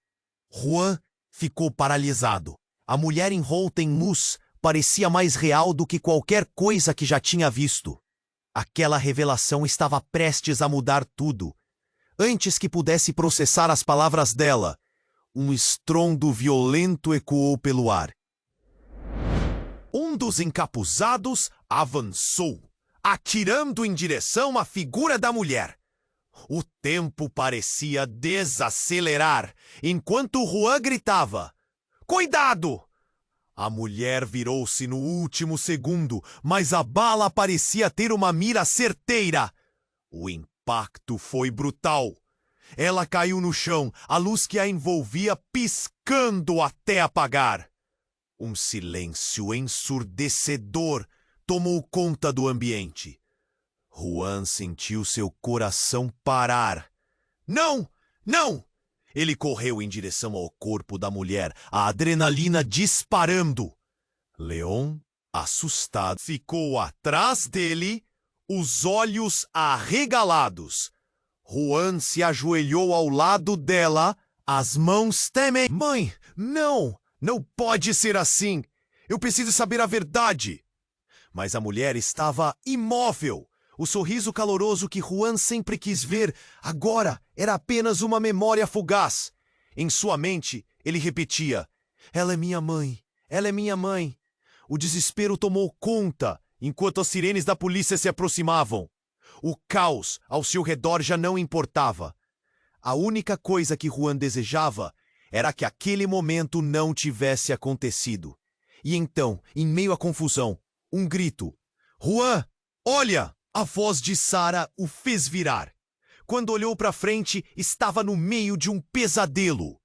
Juan ficou paralisado. A mulher envolta em luz parecia mais real do que qualquer coisa que já tinha visto. Aquela revelação estava prestes a mudar tudo. Antes que pudesse processar as palavras dela, um estrondo violento ecoou pelo ar. Um dos encapuzados avançou, atirando em direção à figura da mulher. O tempo parecia desacelerar, enquanto Juan gritava: "Cuidado!" A mulher virou-se no último segundo, mas a bala parecia ter uma mira certeira. O impacto foi brutal. Ela caiu no chão, a luz que a envolvia piscando até apagar. Um silêncio ensurdecedor tomou conta do ambiente. Juan sentiu seu coração parar. Não! Não! Ele correu em direção ao corpo da mulher, a adrenalina disparando. Leon, assustado, ficou atrás dele, os olhos arregalados. Juan se ajoelhou ao lado dela, as mãos temem. "Mãe, não! Não pode ser assim! Eu preciso saber a verdade!" Mas a mulher estava imóvel. O sorriso caloroso que Juan sempre quis ver, agora era apenas uma memória fugaz. Em sua mente, ele repetia: "Ela é minha mãe, ela é minha mãe." O desespero tomou conta, enquanto as sirenes da polícia se aproximavam. O caos ao seu redor já não importava. A única coisa que Juan desejava era que aquele momento não tivesse acontecido. E então, em meio à confusão, um grito: "Juan, olha!" A voz de Sarah o fez virar. Quando olhou para frente, estava no meio de um pesadelo.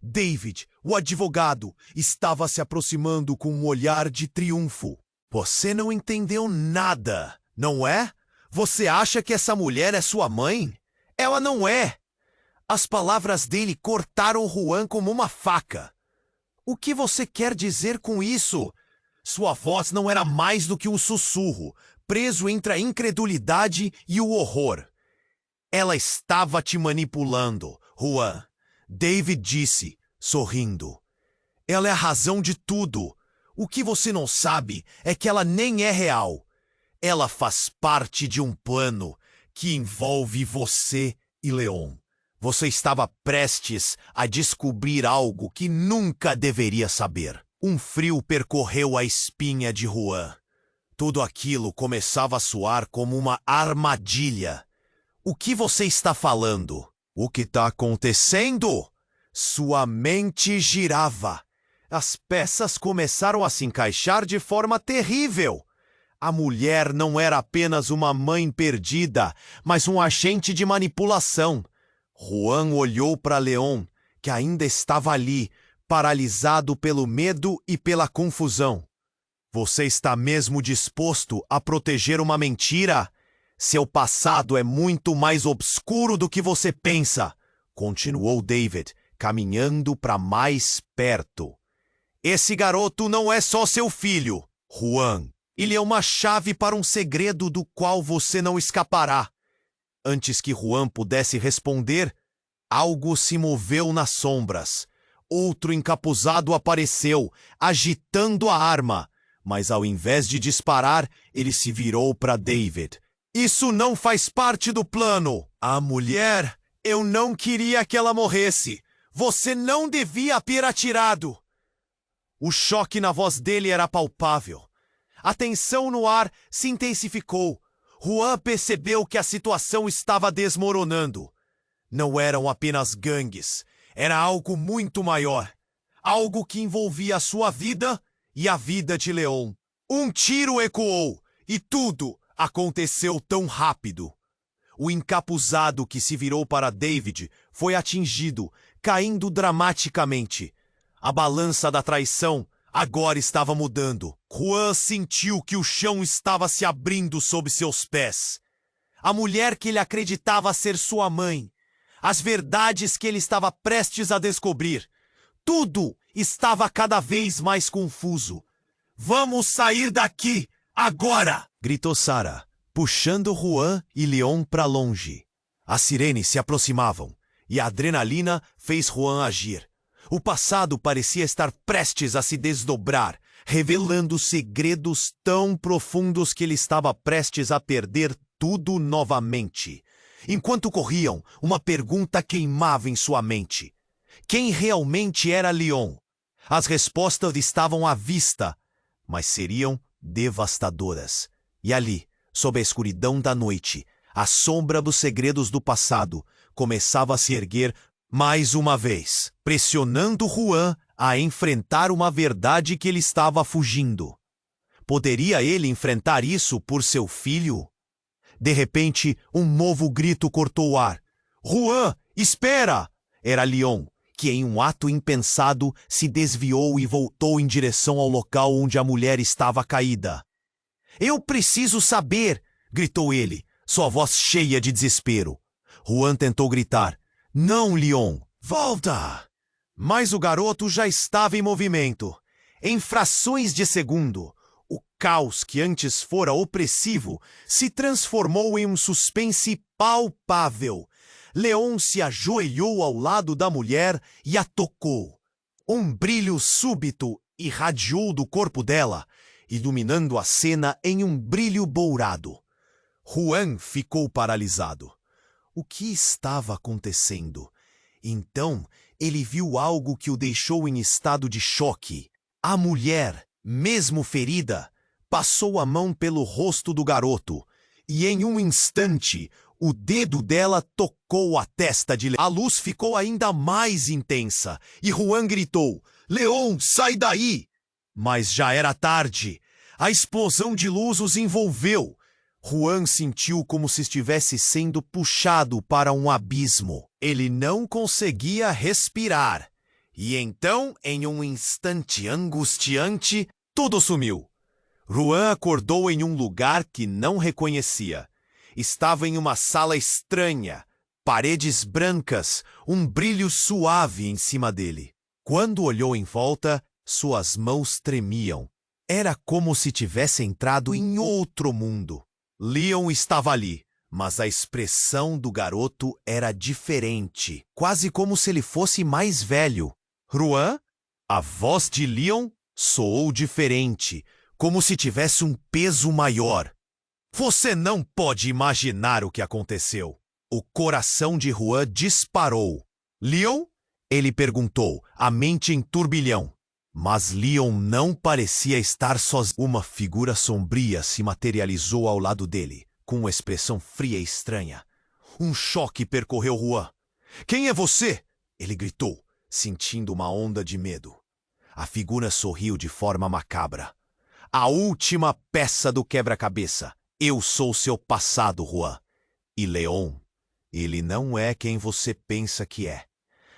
David, o advogado, estava se aproximando com um olhar de triunfo. "Você não entendeu nada, não é? Você acha que essa mulher é sua mãe? Ela não é!" As palavras dele cortaram Juan como uma faca. "O que você quer dizer com isso?" Sua voz não era mais do que um sussurro, preso entre a incredulidade e o horror. "Ela estava te manipulando, Juan," David disse, sorrindo. "Ela é a razão de tudo. O que você não sabe é que ela nem é real. Ela faz parte de um plano que envolve você e Leon. Você estava prestes a descobrir algo que nunca deveria saber." Um frio percorreu a espinha de Juan. Tudo aquilo começava a soar como uma armadilha. "O que você está falando? O que está acontecendo?" Sua mente girava. As peças começaram a se encaixar de forma terrível. A mulher não era apenas uma mãe perdida, mas um agente de manipulação. Juan olhou para Leon, que ainda estava ali, paralisado pelo medo e pela confusão. "Você está mesmo disposto a proteger uma mentira? Seu passado é muito mais obscuro do que você pensa", continuou David, caminhando para mais perto. "Esse garoto não é só seu filho, Juan. Ele é uma chave para um segredo do qual você não escapará." Antes que Juan pudesse responder, algo se moveu nas sombras. Outro encapuzado apareceu, agitando a arma, mas ao invés de disparar, ele se virou para David. "Isso não faz parte do plano." "A mulher, eu não queria que ela morresse. Você não devia ter atirado." O choque na voz dele era palpável. A tensão no ar se intensificou. Juan percebeu que a situação estava desmoronando. Não eram apenas gangues. Era algo muito maior. algo que envolvia a sua vida e a vida de Leon. Um tiro ecoou e tudo aconteceu tão rápido. O encapuzado que se virou para David foi atingido, caindo dramaticamente. A balança da traição agora estava mudando. Juan sentiu que o chão estava se abrindo sob seus pés. A mulher que ele acreditava ser sua mãe, as verdades que ele estava prestes a descobrir, tudo estava cada vez mais confuso. "Vamos sair daqui, agora!" gritou Sarah, puxando Juan e Leon para longe. As sirenes se aproximavam e a adrenalina fez Juan agir. O passado parecia estar prestes a se desdobrar, revelando segredos tão profundos que ele estava prestes a perder tudo novamente. Enquanto corriam, uma pergunta queimava em sua mente. Quem realmente era Leon? As respostas estavam à vista, mas seriam devastadoras. E ali, sob a escuridão da noite, a sombra dos segredos do passado começava a se erguer mais uma vez, pressionando Juan a enfrentar uma verdade que ele estava fugindo. Poderia ele enfrentar isso por seu filho? De repente, um novo grito cortou o ar. "Juan, espera!" Era Leon, que em um ato impensado se desviou e voltou em direção ao local onde a mulher estava caída. "Eu preciso saber!" gritou ele, sua voz cheia de desespero. Juan tentou gritar. "Não, Leon, volta!" Mas o garoto já estava em movimento. Em frações de segundo, o caos que antes fora opressivo se transformou em um suspense palpável. Leon se ajoelhou ao lado da mulher e a tocou. Um brilho súbito irradiou do corpo dela, iluminando a cena em um brilho dourado. Juan ficou paralisado. O que estava acontecendo? Então, ele viu algo que o deixou em estado de choque. A mulher, mesmo ferida, passou a mão pelo rosto do garoto, e em um instante, o dedo dela tocou a testa de Leon. A luz ficou ainda mais intensa, e Juan gritou, "Leon, sai daí!" Mas já era tarde. A explosão de luz os envolveu. Juan sentiu como se estivesse sendo puxado para um abismo. Ele não conseguia respirar. E então, em um instante angustiante, tudo sumiu. Juan acordou em um lugar que não reconhecia. Estava em uma sala estranha, paredes brancas, um brilho suave em cima dele. Quando olhou em volta, suas mãos tremiam. Era como se tivesse entrado em outro mundo. Leon estava ali, mas a expressão do garoto era diferente, quase como se ele fosse mais velho. "Juan?" A voz de Leon soou diferente, como se tivesse um peso maior. Você não pode imaginar o que aconteceu. O coração de Juan disparou. "Leon?" Ele perguntou, a mente em turbilhão. Mas Leon não parecia estar sozinho. Uma figura sombria se materializou ao lado dele, com uma expressão fria e estranha. Um choque percorreu Juan. "Quem é você?" ele gritou, sentindo uma onda de medo. A figura sorriu de forma macabra. "A última peça do quebra-cabeça. Eu sou seu passado, Juan. E Leon, ele não é quem você pensa que é."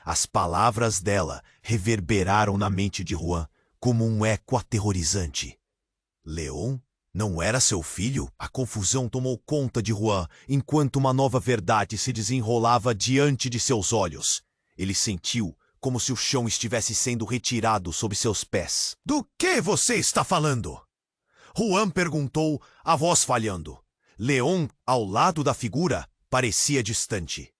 As palavras dela reverberaram na mente de Juan como um eco aterrorizante. Leon não era seu filho? A confusão tomou conta de Juan enquanto uma nova verdade se desenrolava diante de seus olhos. Ele sentiu como se o chão estivesse sendo retirado sob seus pés. "Do que você está falando?" Juan perguntou, a voz falhando. Leon, ao lado da figura, parecia distante.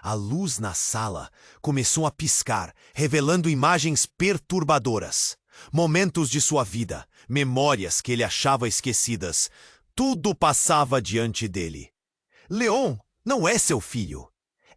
A luz na sala começou a piscar, revelando imagens perturbadoras. Momentos de sua vida, memórias que ele achava esquecidas. Tudo passava diante dele. "Leon não é seu filho.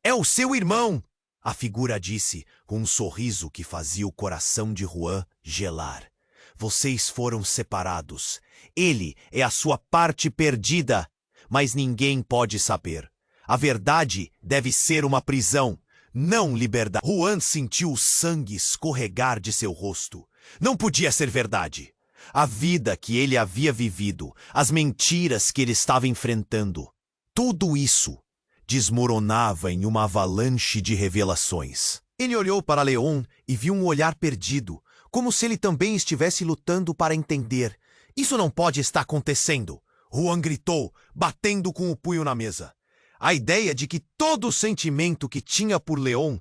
É o seu irmão!" A figura disse, com um sorriso que fazia o coração de Juan gelar. "Vocês foram separados. Ele é a sua parte perdida, mas ninguém pode saber. A verdade deve ser uma prisão. não liberdade. Juan sentiu o sangue escorregar de seu rosto. Não podia ser verdade. A vida que ele havia vivido, as mentiras que ele estava enfrentando, tudo isso desmoronava em uma avalanche de revelações. Ele olhou para Leon e viu um olhar perdido, como se ele também estivesse lutando para entender. Isso não pode estar acontecendo, Juan gritou, batendo com o punho na mesa. A ideia de que todo o sentimento que tinha por Leon,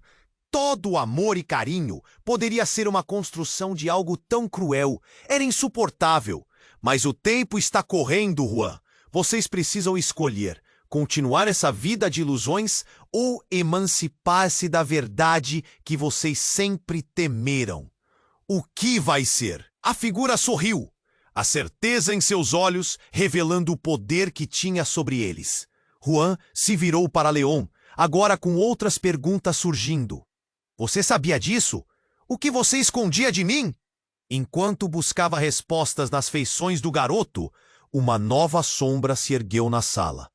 todo o amor e carinho, poderia ser uma construção de algo tão cruel, era insuportável. Mas o tempo está correndo, Juan. Vocês precisam escolher continuar essa vida de ilusões ou emancipar-se da verdade que vocês sempre temeram. O que vai ser? A figura sorriu, a certeza em seus olhos revelando o poder que tinha sobre eles. Juan se virou para Leon, agora com outras perguntas surgindo. Você sabia disso? O que você escondia de mim? Enquanto buscava respostas nas feições do garoto, uma nova sombra se ergueu na sala.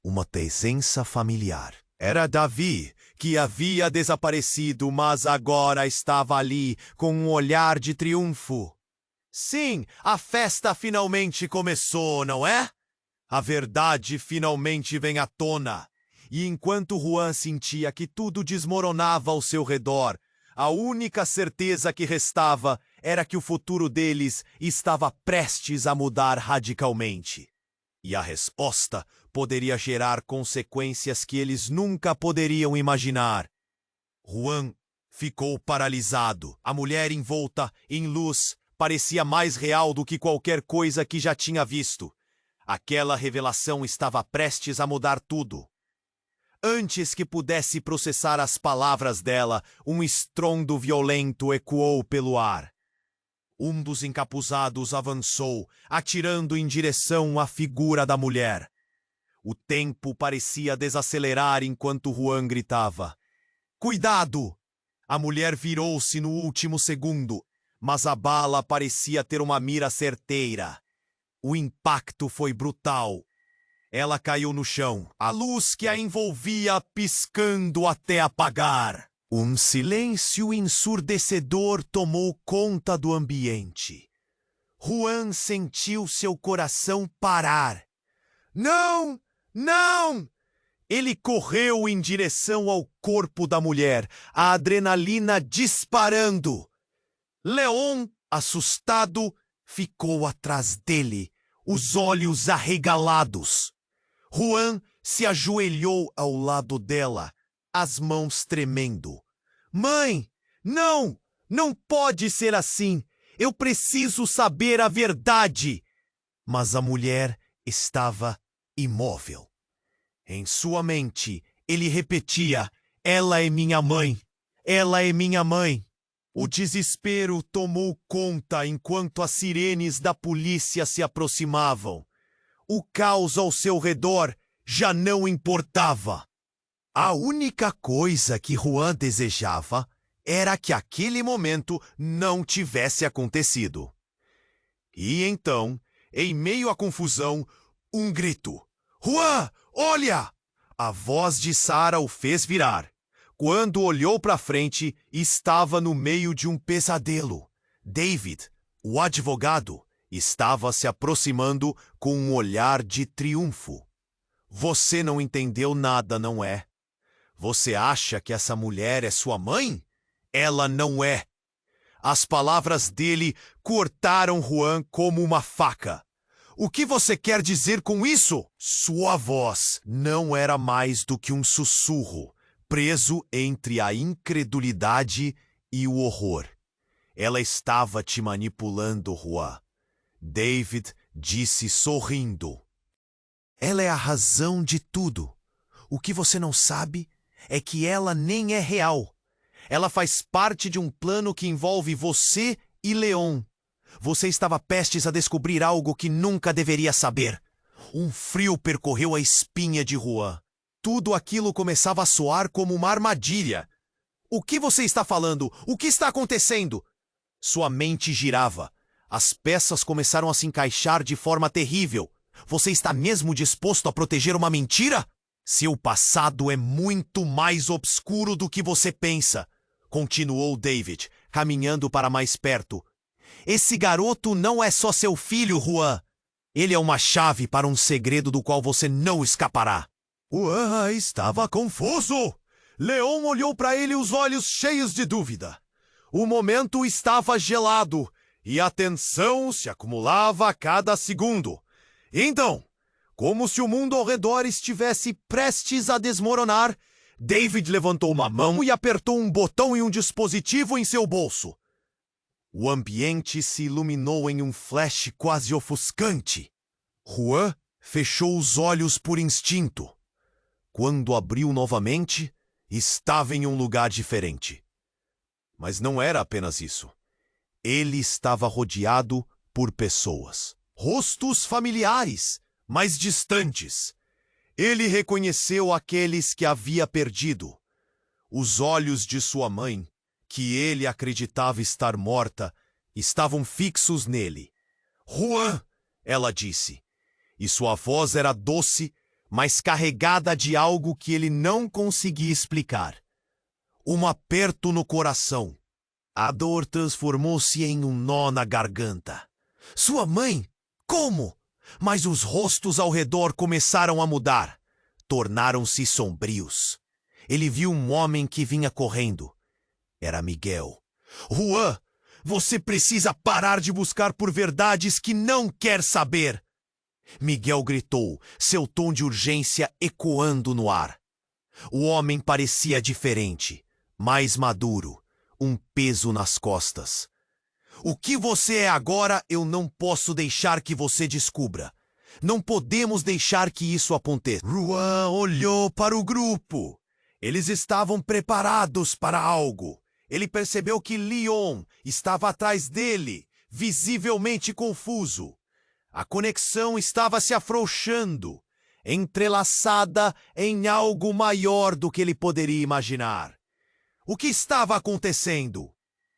Uma presença familiar. Era Davi, que havia desaparecido, mas agora estava ali com um olhar de triunfo. Sim, a festa finalmente começou, não é? A verdade finalmente vem à tona. E enquanto Juan sentia que tudo desmoronava ao seu redor, a única certeza que restava era que o futuro deles estava prestes a mudar radicalmente. E a resposta poderia gerar consequências que eles nunca poderiam imaginar. Juan ficou paralisado. A mulher envolta em luz parecia mais real do que qualquer coisa que já tinha visto. Aquela revelação estava prestes a mudar tudo. Antes que pudesse processar as palavras dela, um estrondo violento ecoou pelo ar. Um dos encapuzados avançou, atirando em direção à figura da mulher. O tempo parecia desacelerar enquanto Juan gritava. Cuidado! A mulher virou-se no último segundo, mas a bala parecia ter uma mira certeira. O impacto foi brutal. Ela caiu no chão, a luz que a envolvia piscando até apagar. Um silêncio ensurdecedor tomou conta do ambiente. Juan sentiu seu coração parar. Não! Não! Ele correu em direção ao corpo da mulher, a adrenalina disparando. Leon, assustado, ficou atrás dele, os olhos arregalados. Juan se ajoelhou ao lado dela, as mãos tremendo. Mãe, não! Não pode ser assim! Eu preciso saber a verdade! Mas a mulher estava imóvel. Em sua mente, ele repetia: ela é minha mãe! Ela é minha mãe! O desespero tomou conta enquanto as sirenes da polícia se aproximavam. O caos ao seu redor já não importava. A única coisa que Juan desejava era que aquele momento não tivesse acontecido. E então, em meio à confusão, um grito. Juan, olha! A voz de Sarah o fez virar. Quando olhou para frente, estava no meio de um pesadelo. David, o advogado, estava se aproximando com um olhar de triunfo. Você não entendeu nada, não é? Você acha que essa mulher é sua mãe? Ela não é. As palavras dele cortaram Juan como uma faca. O que você quer dizer com isso? Sua voz não era mais do que um sussurro, preso entre a incredulidade e o horror. Ela estava te manipulando, Juan. David disse sorrindo. Ela é a razão de tudo. O que você não sabe é que ela nem é real. Ela faz parte de um plano que envolve você e Leon. Você estava prestes a descobrir algo que nunca deveria saber. Um frio percorreu a espinha de Juan. Tudo aquilo começava a soar como uma armadilha. O que você está falando? O que está acontecendo? Sua mente girava. As peças começaram a se encaixar de forma terrível. Você está mesmo disposto a proteger uma mentira? Seu passado é muito mais obscuro do que você pensa, continuou David, caminhando para mais perto. Esse garoto não é só seu filho, Juan. Ele é uma chave para um segredo do qual você não escapará. Juan estava confuso. Leon olhou para ele, os olhos cheios de dúvida. O momento estava gelado e a tensão se acumulava a cada segundo. Então, como se o mundo ao redor estivesse prestes a desmoronar, David levantou uma mão e apertou um botão em um dispositivo em seu bolso. O ambiente se iluminou em um flash quase ofuscante. Juan fechou os olhos por instinto. Quando abriu novamente, estava em um lugar diferente. Mas não era apenas isso. Ele estava rodeado por pessoas. Rostos familiares, mas distantes. Ele reconheceu aqueles que havia perdido. Os olhos de sua mãe, que ele acreditava estar morta, estavam fixos nele. Juan, ela disse. E sua voz era doce, mas carregada de algo que ele não conseguia explicar. Um aperto no coração. A dor transformou-se em um nó na garganta. Sua mãe? Como? Mas os rostos ao redor começaram a mudar. Tornaram-se sombrios. Ele viu um homem que vinha correndo. Era Miguel. Juan, você precisa parar de buscar por verdades que não quer saber. Miguel gritou, seu tom de urgência ecoando no ar. O homem parecia diferente, mais maduro, um peso nas costas. O que você é agora, eu não posso deixar que você descubra. Não podemos deixar que isso aconteça. Juan olhou para o grupo. Eles estavam preparados para algo. Ele percebeu que Leon estava atrás dele, visivelmente confuso. A conexão estava se afrouxando, entrelaçada em algo maior do que ele poderia imaginar. O que estava acontecendo?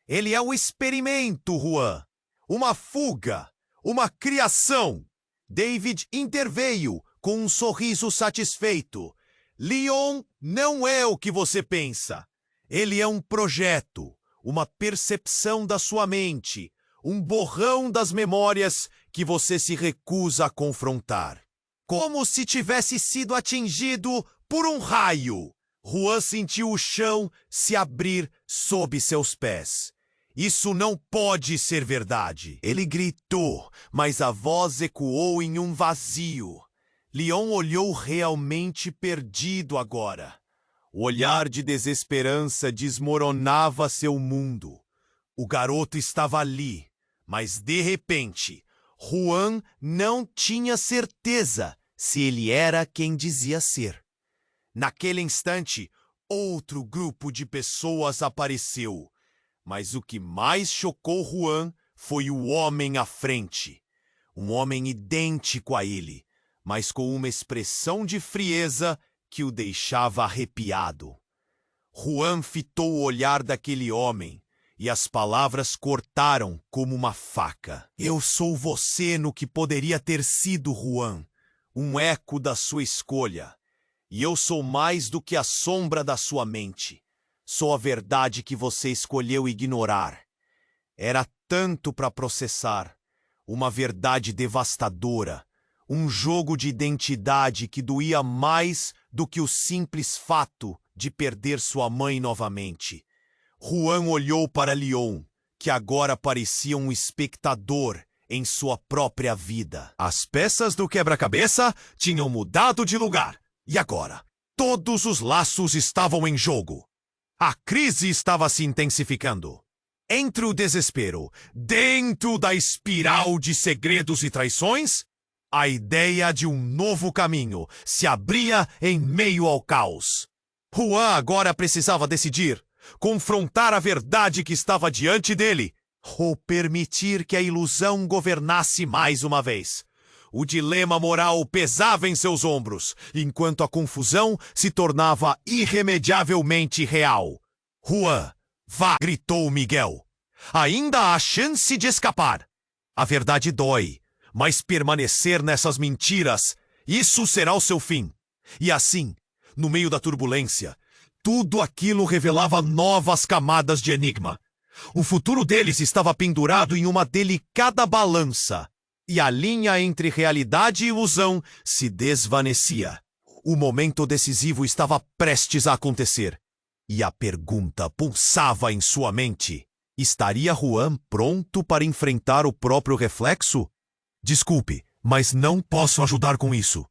Ele é um experimento, Juan. Uma fuga, uma criação. David interveio com um sorriso satisfeito. Leon não é o que você pensa. Ele é um projeto, uma percepção da sua mente, um borrão das memórias que você se recusa a confrontar. Como se tivesse sido atingido por um raio. Juan sentiu o chão se abrir sob seus pés. Isso não pode ser verdade. Ele gritou, mas a voz ecoou em um vazio. Leon olhou realmente perdido agora. O olhar de desesperança desmoronava seu mundo. O garoto estava ali, mas de repente, Juan não tinha certeza se ele era quem dizia ser. Naquele instante, outro grupo de pessoas apareceu. Mas o que mais chocou Juan foi o homem à frente. Um homem idêntico a ele, mas com uma expressão de frieza que o deixava arrepiado. Juan fitou o olhar daquele homem e as palavras cortaram como uma faca. Eu sou você no que poderia ter sido, Juan, um eco da sua escolha. E eu sou mais do que a sombra da sua mente. Sou a verdade que você escolheu ignorar. Era tanto para processar. Uma verdade devastadora. Um jogo de identidade que doía mais do que o simples fato de perder sua mãe novamente. Juan olhou para Leon, que agora parecia um espectador em sua própria vida. As peças do quebra-cabeça tinham mudado de lugar. E agora, todos os laços estavam em jogo. A crise estava se intensificando. Entre o desespero, dentro da espiral de segredos e traições, a ideia de um novo caminho se abria em meio ao caos. Juan agora precisava decidir, confrontar a verdade que estava diante dele, ou permitir que a ilusão governasse mais uma vez. O dilema moral pesava em seus ombros, enquanto a confusão se tornava irremediavelmente real. Juan, vá! Gritou Miguel. Ainda há chance de escapar. A verdade dói, mas permanecer nessas mentiras, isso será o seu fim. E assim, no meio da turbulência, tudo aquilo revelava novas camadas de enigma. O futuro deles estava pendurado em uma delicada balança, e a linha entre realidade e ilusão se desvanecia. O momento decisivo estava prestes a acontecer, e a pergunta pulsava em sua mente. Estaria Juan pronto para enfrentar o próprio reflexo? Desculpe, mas não posso ajudar com isso.